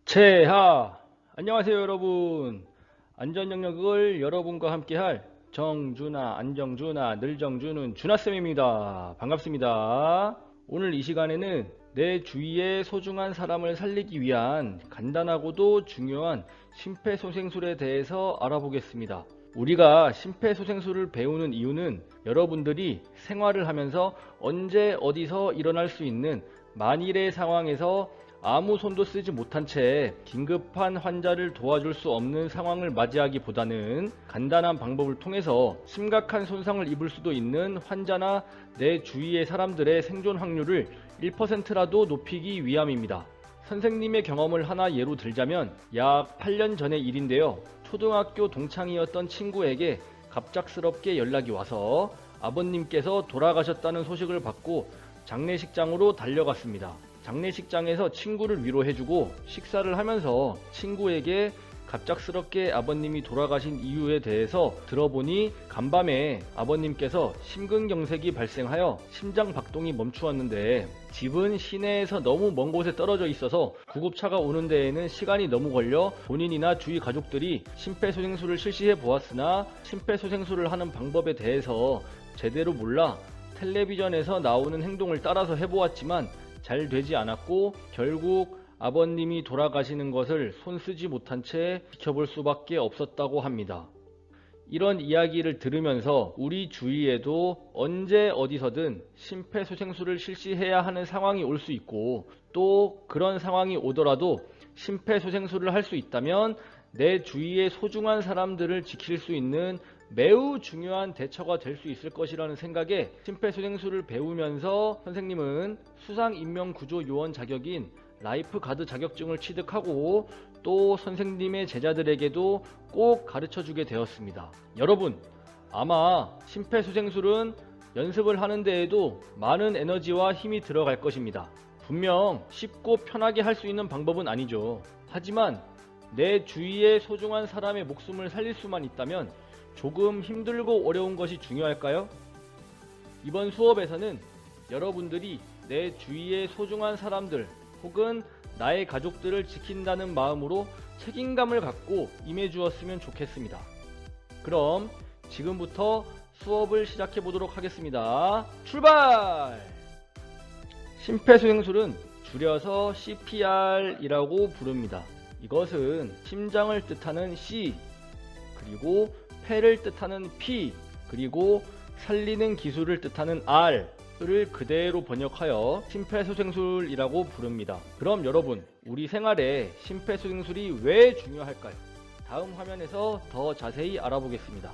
체하! 안녕하세요 여러분. 안전영역을 여러분과 함께할 정준하, 안정준하, 늘정준은 준하쌤입니다. 반갑습니다. 오늘 이 시간에는 내 주위의 소중한 사람을 살리기 위한 간단하고도 중요한 심폐소생술에 대해서 알아보겠습니다. 우리가 심폐소생술을 배우는 이유는 여러분들이 생활을 하면서 언제 어디서 일어날 수 있는 만일의 상황에서 아무 손도 쓰지 못한 채 긴급한 환자를 도와줄 수 없는 상황을 맞이하기보다는 간단한 방법을 통해서 심각한 손상을 입을 수도 있는 환자나 내 주위의 사람들의 생존 확률을 1%라도 높이기 위함입니다. 선생님의 경험을 하나 예로 들자면 약 8년 전의 일인데요. 초등학교 동창이었던 친구에게 갑작스럽게 연락이 와서 아버님께서 돌아가셨다는 소식을 받고 장례식장으로 달려갔습니다. 장례식장에서 친구를 위로해주고 식사를 하면서 친구에게 갑작스럽게 아버님이 돌아가신 이유에 대해서 들어보니 간밤에 아버님께서 심근경색이 발생하여 심장 박동이 멈추었는데 집은 시내에서 너무 먼 곳에 떨어져 있어서 구급차가 오는 데에는 시간이 너무 걸려 본인이나 주위 가족들이 심폐소생술을 실시해 보았으나 심폐소생술을 하는 방법에 대해서 제대로 몰라 텔레비전에서 나오는 행동을 따라서 해보았지만 잘 되지 않았고 결국 아버님이 돌아가시는 것을 손쓰지 못한 채 지켜볼 수밖에 없었다고 합니다. 이런 이야기를 들으면서 우리 주위에도 언제 어디서든 심폐소생술을 실시해야 하는 상황이 올 수 있고 또 그런 상황이 오더라도 심폐소생술을 할 수 있다면 내 주위의 소중한 사람들을 지킬 수 있는 매우 중요한 대처가 될 수 있을 것이라는 생각에 심폐소생술을 배우면서 선생님은 수상인명구조요원 자격인 라이프가드 자격증을 취득하고 또 선생님의 제자들에게도 꼭 가르쳐주게 되었습니다. 여러분, 아마 심폐소생술은 연습을 하는 데에도 많은 에너지와 힘이 들어갈 것입니다. 분명 쉽고 편하게 할 수 있는 방법은 아니죠. 하지만 내 주위의 소중한 사람의 목숨을 살릴 수만 있다면 조금 힘들고 어려운 것이 중요할까요? 이번 수업에서는 여러분들이 내 주위의 소중한 사람들 혹은 나의 가족들을 지킨다는 마음으로 책임감을 갖고 임해 주었으면 좋겠습니다. 그럼 지금부터 수업을 시작해 보도록 하겠습니다. 출발! 심폐소생술은 줄여서 CPR이라고 부릅니다. 이것은 심장을 뜻하는 C, 그리고 폐를 뜻하는 P, 그리고 살리는 기술을 뜻하는 R을 그대로 번역하여 심폐소생술이라고 부릅니다. 그럼 여러분, 우리 생활에 심폐소생술이 왜 중요할까요? 다음 화면에서 더 자세히 알아보겠습니다.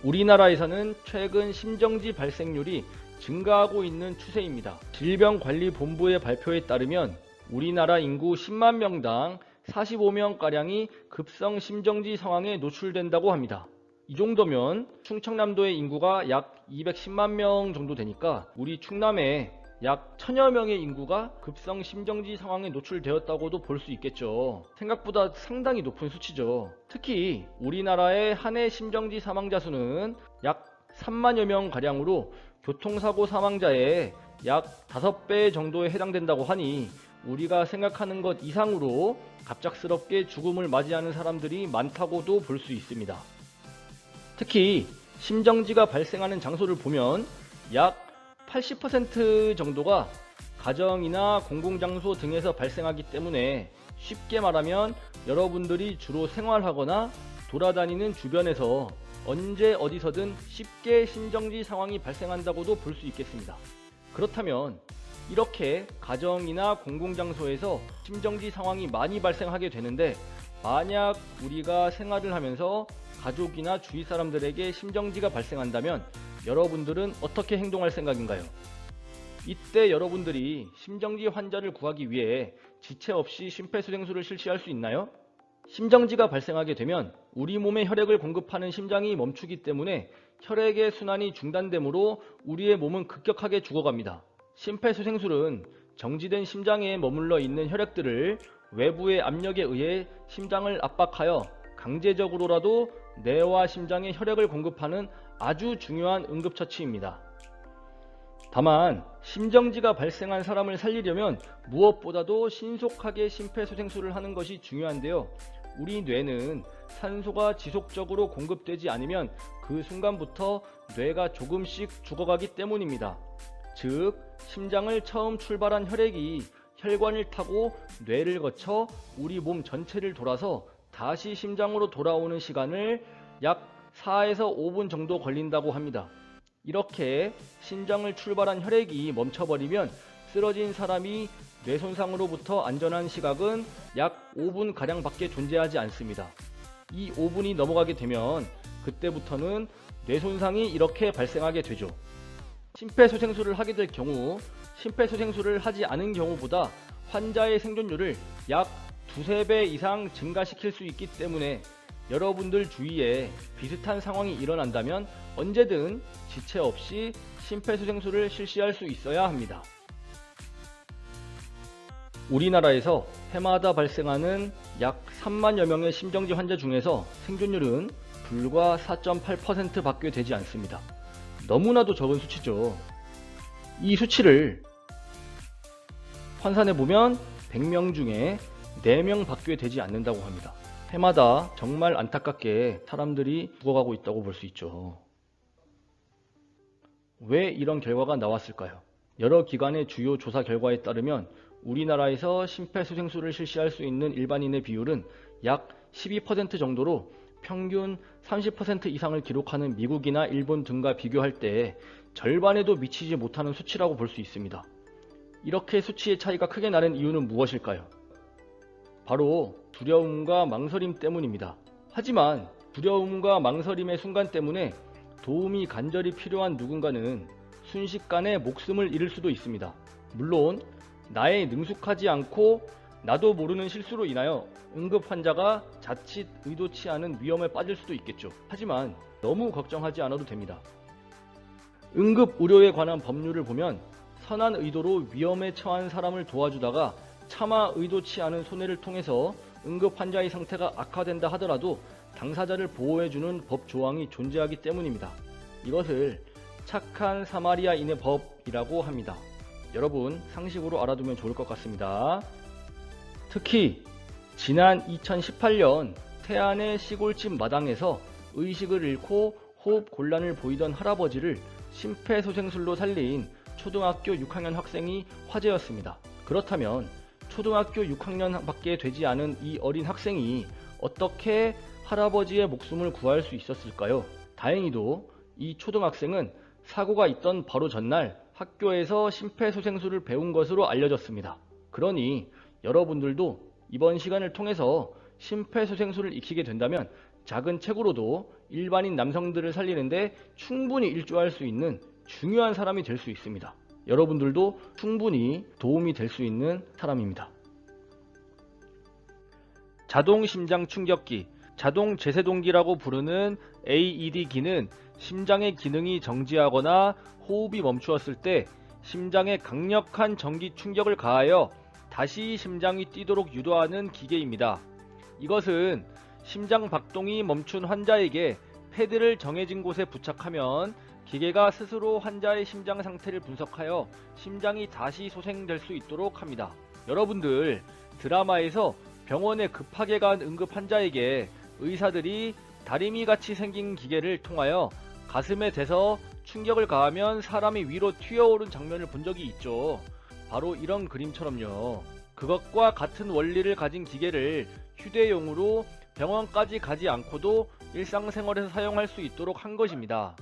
우리나라에서는 최근 심정지 발생률이 증가하고 있는 추세입니다. 질병관리본부의 발표에 따르면 우리나라 인구 10만 명당 45명가량이 급성 심정지 상황에 노출된다고 합니다. 이 정도면 충청남도의 인구가 약 210만 명 정도 되니까 우리 충남에 약 1000여 명의 인구가 급성 심정지 상황에 노출되었다고도 볼 수 있겠죠. 생각보다 상당히 높은 수치죠. 특히 우리나라의 한 해 심정지 사망자 수는 약 3만여 명가량으로 교통사고 사망자의 약 5배 정도에 해당된다고 하니 우리가 생각하는 것 이상으로 갑작스럽게 죽음을 맞이하는 사람들이 많다고도 볼 수 있습니다. 특히 심정지가 발생하는 장소를 보면 약 80% 정도가 가정이나 공공장소 등에서 발생하기 때문에 쉽게 말하면 여러분들이 주로 생활하거나 돌아다니는 주변에서 언제 어디서든 쉽게 심정지 상황이 발생한다고도 볼 수 있겠습니다. 그렇다면 이렇게 가정이나 공공장소에서 심정지 상황이 많이 발생하게 되는데 만약 우리가 생활을 하면서 가족이나 주위 사람들에게 심정지가 발생한다면 여러분들은 어떻게 행동할 생각인가요? 이때 여러분들이 심정지 환자를 구하기 위해 지체 없이 심폐소생술을 실시할 수 있나요? 심정지가 발생하게 되면 우리 몸에 혈액을 공급하는 심장이 멈추기 때문에 혈액의 순환이 중단되므로 우리의 몸은 급격하게 죽어갑니다. 심폐소생술은 정지된 심장에 머물러 있는 혈액들을 외부의 압력에 의해 심장을 압박하여 강제적으로라도 뇌와 심장에 혈액을 공급하는 아주 중요한 응급처치입니다. 다만 심정지가 발생한 사람을 살리려면 무엇보다도 신속하게 심폐소생술을 하는 것이 중요한데요. 우리 뇌는 산소가 지속적으로 공급되지 않으면 그 순간부터 뇌가 조금씩 죽어가기 때문입니다. 즉, 심장을 처음 출발한 혈액이 혈관을 타고 뇌를 거쳐 우리 몸 전체를 돌아서 다시 심장으로 돌아오는 시간을 약 4에서 5분 정도 걸린다고 합니다. 이렇게 심장을 출발한 혈액이 멈춰버리면 쓰러진 사람이 뇌손상으로부터 안전한 시각은 약 5분가량 밖에 존재하지 않습니다. 이 5분이 넘어가게 되면 그때부터는 뇌손상이 이렇게 발생하게 되죠. 심폐소생술을 하게 될 경우 심폐소생술을 하지 않은 경우보다 환자의 생존율을 약 2~3배 이상 증가시킬 수 있기 때문에 여러분들 주위에 비슷한 상황이 일어난다면 언제든 지체 없이 심폐소생술을 실시할 수 있어야 합니다. 우리나라에서 해마다 발생하는 약 3만여 명의 심정지 환자 중에서 생존율은 불과 4.8% 밖에 되지 않습니다. 너무나도 적은 수치죠. 이 수치를 환산해보면 100명 중에 4명 밖에 되지 않는다고 합니다. 해마다 정말 안타깝게 사람들이 죽어가고 있다고 볼 수 있죠. 왜 이런 결과가 나왔을까요? 여러 기관의 주요 조사 결과에 따르면 우리나라에서 심폐소생술을 실시할 수 있는 일반인의 비율은 약 12% 정도로 평균 30% 이상을 기록하는 미국이나 일본 등과 비교할 때 절반에도 미치지 못하는 수치라고 볼 수 있습니다. 이렇게 수치의 차이가 크게 나는 이유는 무엇일까요? 바로 두려움과 망설임 때문입니다. 하지만 두려움과 망설임의 순간 때문에 도움이 간절히 필요한 누군가는 순식간에 목숨을 잃을 수도 있습니다. 물론 나에 능숙하지 않고 나도 모르는 실수로 인하여 응급 환자가 자칫 의도치 않은 위험에 빠질 수도 있겠죠. 하지만 너무 걱정하지 않아도 됩니다. 응급 의료에 관한 법률을 보면 선한 의도로 위험에 처한 사람을 도와주다가 차마 의도치 않은 손해를 통해서 응급 환자의 상태가 악화된다 하더라도 당사자를 보호해주는 법 조항이 존재하기 때문입니다. 이것을 착한 사마리아인의 법이라고 합니다. 여러분 상식으로 알아두면 좋을 것 같습니다. 특히 지난 2018년 태안의 시골집 마당에서 의식을 잃고 호흡 곤란을 보이던 할아버지를 심폐소생술로 살린 초등학교 6학년 학생이 화제였습니다. 그렇다면 초등학교 6학년밖에 되지 않은 이 어린 학생이 어떻게 할아버지의 목숨을 구할 수 있었을까요? 다행히도 이 초등학생은 사고가 있던 바로 전날 학교에서 심폐소생술을 배운 것으로 알려졌습니다. 그러니 여러분들도 이번 시간을 통해서 심폐소생술을 익히게 된다면 작은 책으로도 일반인 남성들을 살리는데 충분히 일조할 수 있는 중요한 사람이 될 수 있습니다. 여러분들도 충분히 도움이 될 수 있는 사람입니다. 자동심장 충격기, 자동제세동기라고 부르는 AED기는 심장의 기능이 정지하거나 호흡이 멈추었을 때 심장에 강력한 전기 충격을 가하여 다시 심장이 뛰도록 유도하는 기계입니다. 이것은 심장 박동이 멈춘 환자에게 패드를 정해진 곳에 부착하면 기계가 스스로 환자의 심장 상태를 분석하여 심장이 다시 소생될 수 있도록 합니다. 여러분들 드라마에서 병원에 급하게 간 응급 환자에게 의사들이 다리미같이 생긴 기계를 통하여 가슴에 대서 충격을 가하면 사람이 위로 튀어오른 장면을 본 적이 있죠. 바로 이런 그림처럼요. 그것과 같은 원리를 가진 기계를 휴대용으로 병원까지 가지 않고도 일상생활에서 사용할 수 있도록 한 것입니다.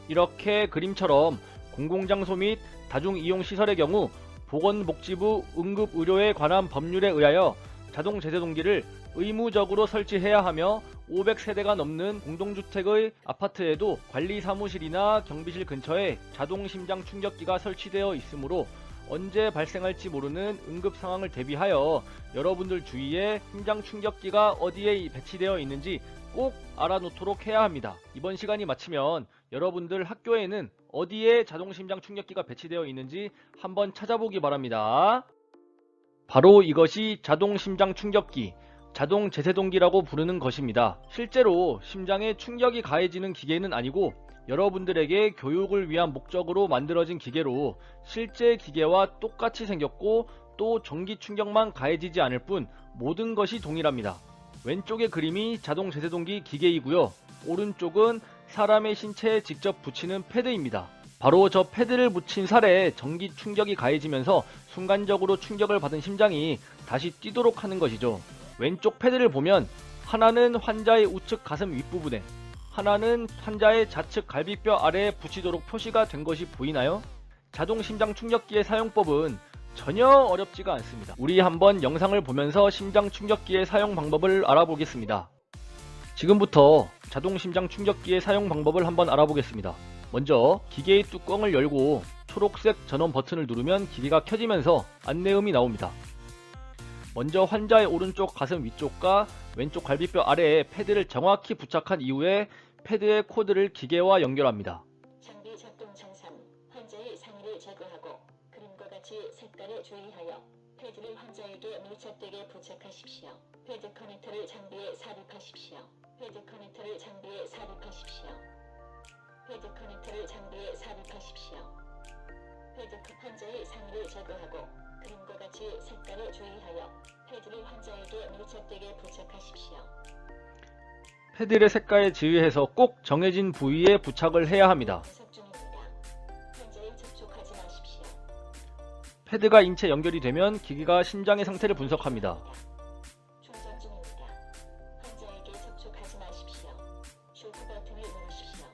이렇게 그림처럼 공공장소 및 다중이용시설의 경우 보건복지부 응급의료에 관한 법률에 의하여 자동제세동기를 의무적으로 설치해야 하며 500세대가 넘는 공동주택의 아파트에도 관리사무실이나 경비실 근처에 자동심장 충격기가 설치되어 있으므로 언제 발생할지 모르는 응급 상황을 대비하여 여러분들 주위에 심장 충격기가 어디에 배치되어 있는지 꼭 알아놓도록 해야 합니다. 이번 시간이 마치면 여러분들 학교에는 어디에 자동심장 충격기가 배치되어 있는지 한번 찾아보기 바랍니다. 바로 이것이 자동심장 충격기, 자동 제세동기라고 부르는 것입니다. 실제로 심장에 충격이 가해지는 기계는 아니고 여러분들에게 교육을 위한 목적으로 만들어진 기계로 실제 기계와 똑같이 생겼고 또 전기 충격만 가해지지 않을 뿐 모든 것이 동일합니다. 왼쪽의 그림이 자동 제세동기 기계이고요. 오른쪽은 사람의 신체에 직접 붙이는 패드입니다. 바로 저 패드를 붙인 살에 전기 충격이 가해지면서 순간적으로 충격을 받은 심장이 다시 뛰도록 하는 것이죠. 왼쪽 패드를 보면 하나는 환자의 우측 가슴 윗부분에, 하나는 환자의 좌측 갈비뼈 아래에 붙이도록 표시가 된 것이 보이나요? 자동 심장 충격기의 사용법은 전혀 어렵지가 않습니다. 우리 한번 영상을 보면서 심장 충격기의 사용 방법을 알아보겠습니다. 지금부터 자동 심장 충격기의 사용 방법을 한번 알아보겠습니다. 먼저 기계의 뚜껑을 열고 초록색 전원 버튼을 누르면 기계가 켜지면서 안내음이 나옵니다. 먼저 환자의 오른쪽 가슴 위쪽과 왼쪽 갈비뼈 아래에 패드를 정확히 부착한 이후에 패드의 코드를 기계와 연결합니다. 장비 작동 정상, 환자의 상의를 제거하고 그림과 같이 색깔에 주의하여 패드를 환자에게 밀착되게 부착하십시오. 패드 커넥터를 장비에 삽입하십시오. 패드 커넥터를 장비에 삽입하십시오. 패드 커넥터를 장비에 삽입하십시오. 패드 환자의 상의를 제거하고 그림과 같이 색깔에 주의하여 패드를 환자에게 밀착되게 부착하십시오. 패드의 색깔에 주의해서 꼭 정해진 부위에 부착을 해야 합니다. 부착 중입니다. 환자에 접촉하지 마십시오. 패드가 인체 연결이 되면 기계가 심장의 상태를 분석합니다. 충전 중입니다. 환자에게 접촉하지 마십시오. 쇼크 버튼을 누르십시오.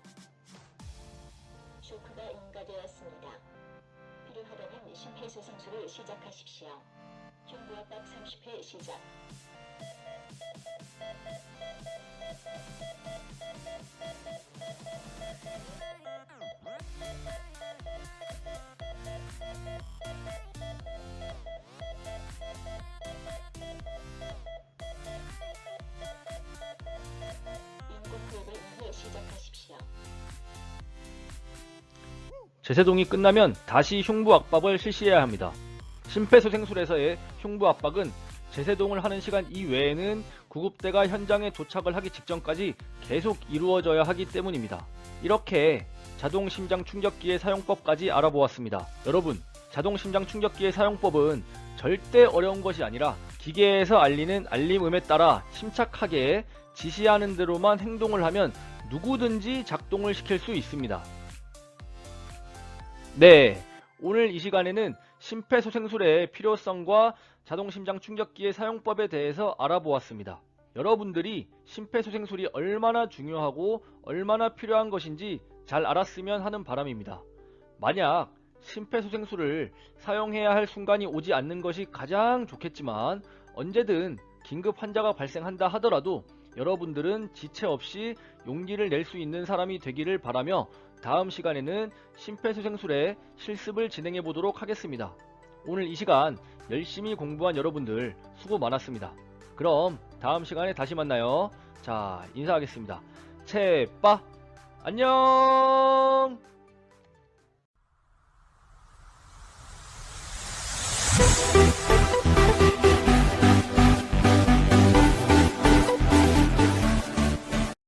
쇼크가 인가되었습니다. 필요하다면 심폐소생술을 시작하십시오. 흉부압박 30회 시작. 인공호흡을 2회 시작하십시오. 제세동이 끝나면 다시 흉부 압박을 실시해야 합니다. 심폐소생술에서의 흉부 압박은 제세동을 하는 시간 이외에는 구급대가 현장에 도착을 하기 직전까지 계속 이루어져야 하기 때문입니다. 이렇게 자동 심장 충격기의 사용법까지 알아보았습니다. 여러분, 자동 심장 충격기의 사용법은 절대 어려운 것이 아니라 기계에서 알리는 알림음에 따라 침착하게 지시하는 대로만 행동을 하면 누구든지 작동을 시킬 수 있습니다. 네, 오늘 이 시간에는 심폐소생술의 필요성과 자동심장 충격기의 사용법에 대해서 알아보았습니다. 여러분들이 심폐소생술이 얼마나 중요하고 얼마나 필요한 것인지 잘 알았으면 하는 바람입니다. 만약 심폐소생술을 사용해야 할 순간이 오지 않는 것이 가장 좋겠지만 언제든 긴급 환자가 발생한다 하더라도 여러분들은 지체 없이 용기를 낼 수 있는 사람이 되기를 바라며 다음 시간에는 심폐소생술의 실습을 진행해 보도록 하겠습니다. 오늘 이 시간 열심히 공부한 여러분들 수고 많았습니다. 그럼 다음 시간에 다시 만나요. 자, 인사하겠습니다. 채빠 안녕.